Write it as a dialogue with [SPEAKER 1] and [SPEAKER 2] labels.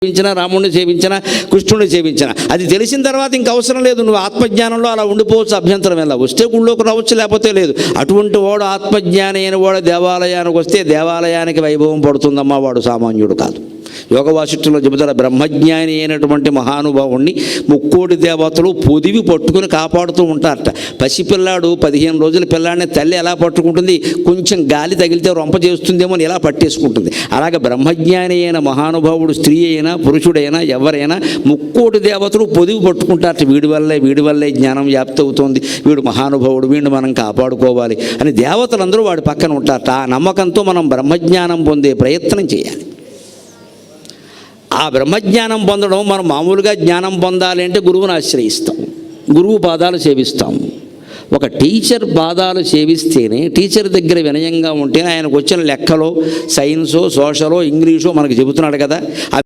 [SPEAKER 1] సేవించినా రాముడిని సేవించినా కృష్ణుడిని సేవించినా అది తెలిసిన తర్వాత ఇంక అవసరం లేదు. నువ్వు ఆత్మజ్ఞానంలో అలా ఉండిపోవచ్చు, అభ్యంతరం ఎలా వస్తే గుళ్ళోకి రావచ్చు, లేకపోతే లేదు. అటువంటి వాడు ఆత్మజ్ఞాని అయిన వాడు దేవాలయానికి వస్తే దేవాలయానికి వైభవం పడుతుందమ్మా, వాడు సామాన్యుడు కాదు. యోగ వాసిష్ఠంలో చెబుతారు, బ్రహ్మజ్ఞాని అయినటువంటి మహానుభావుణ్ణి ముక్కోటి దేవతలు పొదివి పట్టుకుని కాపాడుతూ ఉంటారట. పసిపిల్లాడు 15 రోజుల పిల్లాడిని తల్లి ఎలా పట్టుకుంటుంది, కొంచెం గాలి తగిలితే రొంప చేస్తుందేమో అని ఎలా పట్టేసుకుంటుంది. అలాగే బ్రహ్మజ్ఞాని అయిన మహానుభావుడు స్త్రీ అయినా పురుషుడైనా ఎవరైనా ముక్కోటి దేవతలు పొదివి పట్టుకుంటారట. వీడి వల్లే జ్ఞానం వ్యాప్తి అవుతుంది, వీడు మహానుభావుడు, వీడిని మనం కాపాడుకోవాలి అని దేవతలందరూ వాడి పక్కన ఉంటారట. ఆ నమ్మకంతో మనం బ్రహ్మజ్ఞానం పొందే ప్రయత్నం చేయాలి. ఆ బ్రహ్మజ్ఞానం పొందడం, మనం మామూలుగా జ్ఞానం పొందాలి అంటే గురువుని ఆశ్రయిస్తాం, గురువు పాదాలు సేవిస్తాం. ఒక టీచర్ పాదాలు సేవిస్తేనే, టీచర్ దగ్గర వినయంగా ఉంటేనే ఆయనకు వచ్చిన లెక్కలో సైన్సో సోషలో ఇంగ్లీషో మనకు చెబుతున్నాడు కదా.